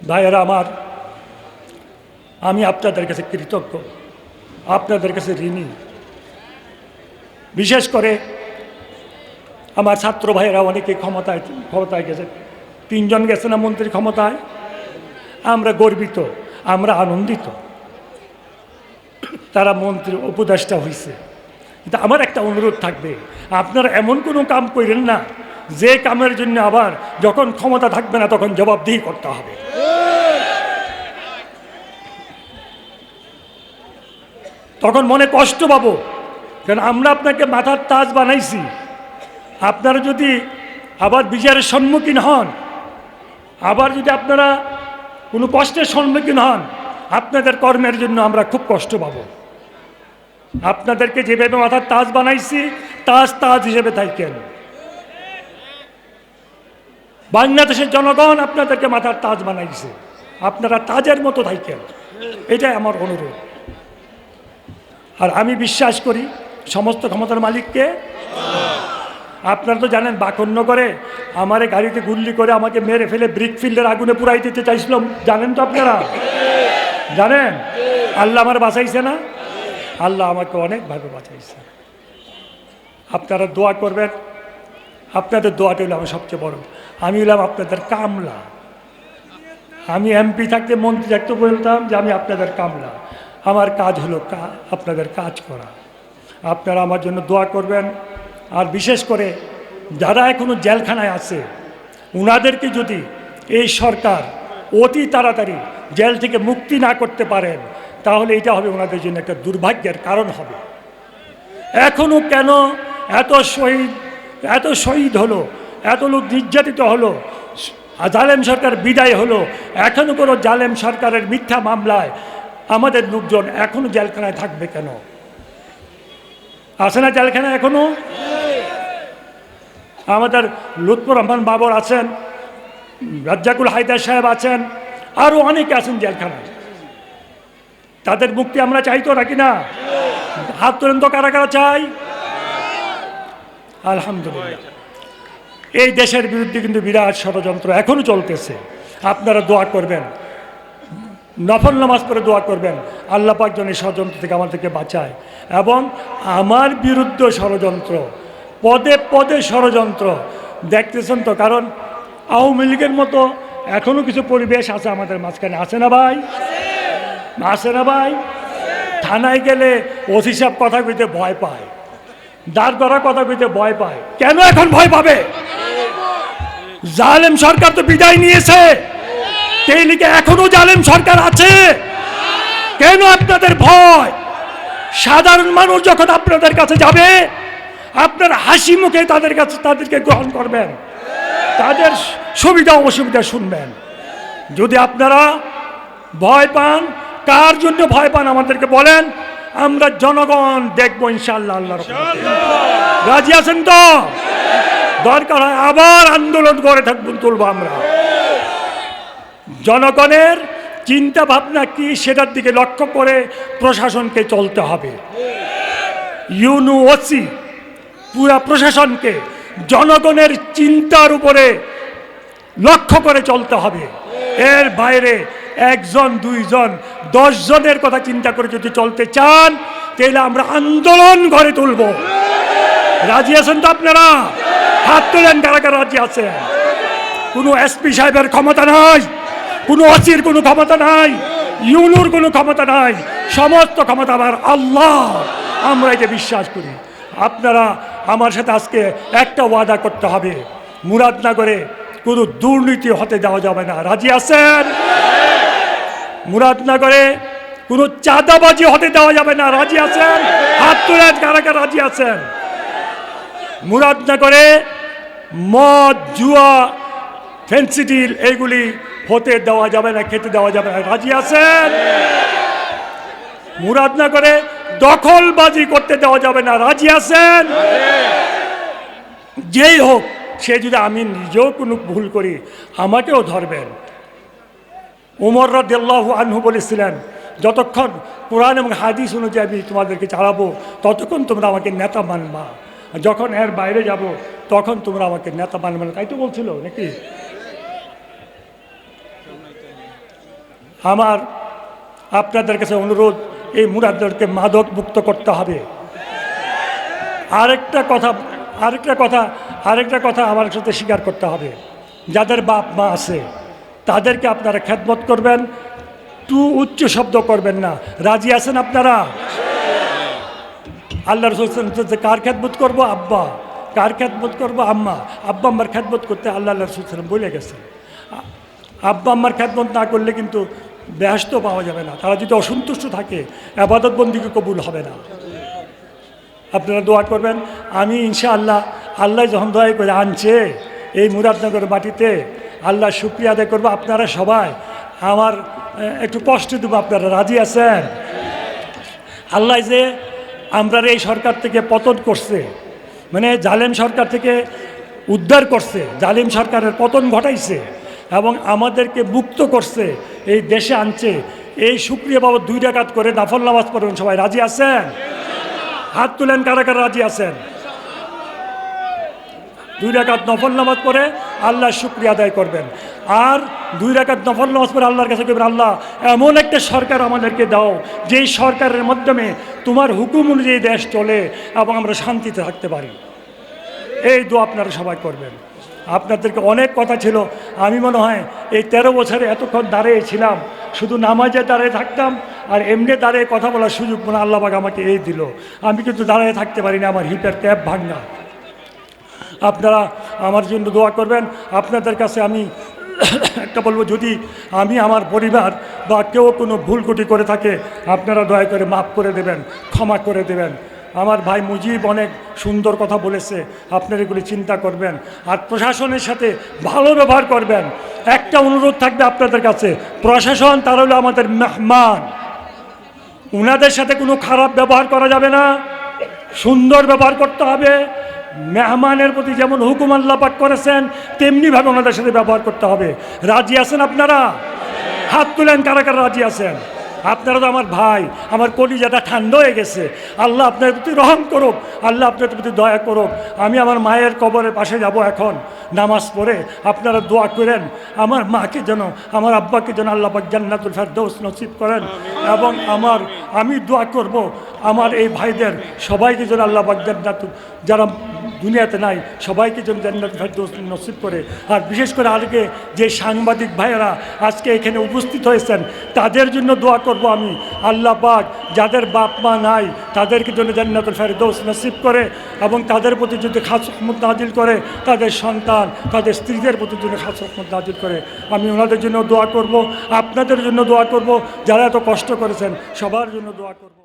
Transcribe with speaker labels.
Speaker 1: ভাইয়েরা আমার, আমি আপনাদের কাছে কৃতজ্ঞ, আপনাদের কাছে ঋণী। বিশেষ করে আমার ছাত্র ভাইয়েরা অনেকে ক্ষমতায় গেছে, 3 জন গেছে না মন্ত্রী ক্ষমতায়। আমরা গর্বিত, আমরা আনন্দিত তারা মন্ত্রী উপদেষ্টা হয়েছে। কিন্তু আমার একটা অনুরোধ থাকবে, আপনারা এমন কোনো কাম করেন না যে কামের জন্য আবার যখন ক্ষমতা থাকবে না তখন জবাবদিহি করতে হবে। তখন মনে কষ্ট পাবো, কারণ আমরা আপনাকে মাথার তাজ বানাইছি। আপনারা যদি আবার বিচারের সম্মুখীন হন, আবার যদি আপনারা কোনো কষ্টের সম্মুখীন হন, আপনাদের কর্মের জন্য আমরা খুব কষ্ট পাব। আপনাদেরকে যেভাবে মাথার তাজ বানাইছি, তাজ হিসেবে থাকেন। বাংলাদেশের জনগণ আপনাদেরকে মাথার তাজ বানাইছে, আপনারা তাজের মতো থাকেন, এটাই আমার অনুরোধ। আর আমি বিশ্বাস করি সমস্ত ক্ষমতার মালিককে। আপনারা তো জানেন, বাকরনগরে আমারে গাড়িতে গুল্লি করে আমাকে মেরে ফেলে ব্রিকফিল্ডের আগুনে পুরাই দিতে চাইছিলাম, জানেন তো আপনারা? জানেন? আল্লাহ আমার বাঁচাইছে না? আল্লাহ আমাকে অনেকভাবে বাঁচাইছে। আপনারা দোয়া করবেন, আপনাদের দোয়াটা হলো আমার সবচেয়ে বড়। আমি হলাম আপনাদের কামলা। আমি এমপি থাকতে, মন্ত্রী থাকতে বলতাম যে আমি আপনাদের কামলা। আমার কাজ হলো আপনাদের কাজ করা। আপনারা আমার জন্য দোয়া করবেন। আর বিশেষ করে যারা এখনো জেলখানায় আছে, ওনাদেরকে যদি এই সরকার অতি তাড়াতাড়ি জেল থেকে মুক্তি না করতে পারেন, তাহলে এটা হবে ওনাদের জন্য একটা দুর্ভাগ্যের কারণ হবে। এখনো কেন এত শহীদ হলো, এত লোক নির্যাতিত হলো, জালেম সরকার বিদায় হলো, এখনো কোনো জালেম সরকারের মিথ্যা মামলায় আমাদের লোকজন এখনো জেলখানায় থাকবে কেন? আছে না জেলখানায় এখনো? আমাদের লুৎফর রহমান বাবর আছেন, রাজ্জাকুল হায়দার সাহেব আছেন, আরও অনেকে আছেন জেলখানায়। তাদের মুক্তি আমরা চাই তো, নাকি না? হাত তোলেন তো, কারা কারা চাই? আলহামদুলিল্লাহ। এই দেশের বিরুদ্ধে কিন্তু বিরাট ষড়যন্ত্র এখনো চলতেছে। আপনারা দোয়া করবেন, নফল নামাজ পড়ে দোয়া করবেন, আল্লাহ পাক যেন এই ষড়যন্ত্র থেকে আমাদেরকে বাঁচায়। এবং আমার বিরুদ্ধে ষড়যন্ত্র, পদে পদে ষড়যন্ত্র দেখতেছেন তো। কারণ আওয়ামী লীগের মতো এখনো কিছু পরিবেশ আছে আমাদের মাঝখানে, আছে না ভাই? আছে না ভাই? থানায় গেলে ওসি সাহেব কথা কইতে ভয় পায়, দাঁড় করা কথা কইতে ভয় পায়। কেন এখন ভয় পাবে? জালেম সরকার তো বিদায় নিয়েছে, সেই লিগে এখনো জালেম সরকার আছে। কেন আপনাদের ভয়? সাধারণ মানুষ যখন আপনাদের কাছে যাবে, আপনার হাসি মুখে তাদেরকে গ্রহণ করবেন, তাদের সুবিধা অসুবিধা শুনবেন। যদি আপনারা ভয় পান, কার জন্য ভয় পান আমাদেরকে বলেন, আমরা জনগণ দেখবো ইনশাআল্লাহ। আল্লাহর রহমতে রাজি আছেন তো? দরকার হয় আবার আন্দোলন করে তুলবো আমরা। জনগণের চিন্তা ভাবনা কি সেটার দিকে লক্ষ্য করে প্রশাসনকে চলতে হবে। ওসি পুরা প্রশাসনকে জনগণের চিন্তার উপরে লক্ষ্য করে চলতে হবে। এর বাইরে 1 জন 2 জন 10 জনের কথা চিন্তা করে যদি চলতে চান, তাহলে আমরা আন্দোলন গড়ে তুলব। রাজি আছেন তো আপনারা? হাত তোলেন কারা কারা রাজি আছেন। কোনো এসপি সাহেবের ক্ষমতা নাই, কোনো ওসির কোনো ক্ষমতা নাই, ইউনুর কোনো ক্ষমতা নাই, সমস্ত ক্ষমতা আমার আল্লাহ। আমরা এটা বিশ্বাস করি। আপনারা আমার সাথে আজকে একটা ওয়াদা করতে হবে, মুরাদনগরে কোনো দুর্নীতি হতে দেওয়া যাবে না। রাজি আছেন? মুরাদনগরে কোনো চাঁদাবাজি হতে দেওয়া যাবে না। রাজি আছেন? হাত তোলেন কারা কারা রাজি আছেন। মুরাদনগরে মদ, জুয়া, ফেন্সিডিল এইগুলি হতে দেওয়া যাবে না, খেতে দেওয়া যাবে না। রাজি আছেন? মুরাদনগরে দখলবাজি করতে দেওয়া যাবে না। রাজি আছেন? যেই হোক, সে যদি আমি নিজেও কোনো ভুল করি, আমাকেও ধরবেন। ওমর রাদিয়াল্লাহু আনহু বলেছিলেন, যতক্ষণ কোরআন এবং হাদিস অনুযায়ী আমি তোমাদেরকে চালাবো, ততক্ষণ তোমরা আমাকে নেতা মানবা। যখন এর বাইরে যাব, তখন তোমরা আমাকে নেতা মানবে না। তাই তো বলছিল নাকি? আমার আপনাদের কাছে অনুরোধ, এই মুরাদদেরকে মাদক মুক্ত করতে হবে। আরেকটা কথা আমার সাথে স্বীকার করতে হবে, যাদের বাপ মা আছে তাদেরকে আপনারা খেদমত করবেন, উচ্চ শব্দ করবেন না। রাজি আছেন আপনারা? আল্লাহ রাসূল কার খেদমত করবো? আব্বা। কার খেদমত করবো? আম্মা। আব্বা আম্মার খেদমত করতে আল্লাহ রাসূল বলে গেছেন। আব্বা আম্মার খেদমত না করলে কিন্তু বেহেশত পাওয়া যাবে না। তারা যদি অসন্তুষ্ট থাকে ইবাদত বন্দেগী কবুল হবে না। আপনারা দোয়া করবেন। আমি ইনশাআল্লাহ, আল্লাহ যখন দয়া করে আনছে এই মুরাদনগর মাটিতে, আল্লাহ শুকরিয়া আদায় করবো। আপনারা সবাই আমার একটু কষ্ট দেবো, আপনারা রাজি আছেন? আল্লাহ যে আমরা এই সরকার থেকে পতন করছে, মানে জালেম সরকার থেকে উদ্ধার করছে, জালিম সরকারের পতন ঘটাইছে এবং আমাদেরকে মুক্ত করছে, এই দেশে আনছে, এই শুকরিয়া বাবদ 2 রাকাত করে নফল নামাজ পড়বেন। সবাই রাজি আছেন? হাত তুলেন কারা কারা রাজি আছেন। 2 রাকাত নফল নামাজ পড়ে আল্লাহর শুকরিয়া আদায় করবেন। আর 2 রাকাত নফল নামাজ পড়ে আল্লাহর কাছে বলবেন, আল্লাহ এমন একটা সরকার আমাদেরকে দাও যেই সরকারের মাধ্যমে তোমার হুকুম অনুযায়ী দেশ চলে এবং আমরা শান্তিতে থাকতে পারি। এই দোয়া আপনারা সবাই করবেন। আপনাদেরকে অনেক কথা ছিল, আমি মনে হয় এই 13 বছরে এতক্ষণ দাঁড়িয়েছিলাম, শুধু নামাজে দাঁড়িয়ে থাকতাম আর এমনি দাঁড়িয়ে কথা বলার সুযোগ মনে আল্লাহ পাক আমাকে এই দিল। আমি কিন্তু দাঁড়িয়ে থাকতে পারি না, আমার হিপের ক্যাপ ভাঙা। আপনারা আমার জন্য দোয়া করবেন। আপনাদের কাছে আমি একটা বলবো, যদি আমি আমার পরিবার বা কেউ কোনো ভুল ত্রুটি করে থাকে আপনারা দয়া করে মাফ করে দেবেন, ক্ষমা করে দেবেন। আমার ভাই মুজিব অনেক সুন্দর কথা বলেছে, আপনারা এগুলি চিন্তা করবেন আর প্রশাসনের সাথে ভালো ব্যবহার করবেন। একটা অনুরোধ থাকবে আপনাদের কাছে, প্রশাসন তারা হলো আমাদের মেহমান, ওনাদের সাথে কোনো খারাপ ব্যবহার করা যাবে না, সুন্দর ব্যবহার করতে হবে। মেহমানের প্রতি যেমন হুকুম আল্লাহ পাক করেছেন তেমনিভাবে ওনাদের সাথে ব্যবহার করতে হবে। রাজি আছেন আপনারা? হাত তুলেন কারা কারা রাজি আছেন। আপনারা তো আমার ভাই, আমার কলিজাটা ঠান্ডা হয়ে গেছে। আল্লাহ আপনার প্রতি রহম করুক, আল্লাহ আপনার প্রতি দয়া করুক। আমি আমার মায়ের কবরের পাশে যাব এখন নামাজ পড়ে। আপনারা দোয়া করেন আমার মাকে যেন, আমার আব্বাকে যেন আল্লাহ পাক জান্নাতুল ফেরদৌস নসিব করেন, এবং আমি দোয়া করব আমার এই ভাইদের সবাইকে যেন আল্লাহ পাক জান্নাতুল, যারা দুনিয়াতে নাই সবাইকে যেন জান্নাতুল ফেরদৌস নসিব করে। আর বিশেষ করে আজকে যে সাংবাদিক ভাইয়েরা আজকে এখানে উপস্থিত হয়েছেন তাদের জন্য দোয়া করব আমি, আল্লাহ পাক যাদের বাপ মা নাই তাদেরকে জন্য জান্নাতুল ফেরদৌস নসিব করে এবং তাদের প্রতি যদি খাস রহমত নাজিল করে, তাদের সন্তান তাদের স্ত্রীদের প্রতি জন্য খাস রহমত নাজিল করে। আমি ওনাদের জন্য দোয়া করব, আপনাদের জন্য দোয়া করব, যারা এত কষ্ট করেছেন সবার জন্য দোয়া করব।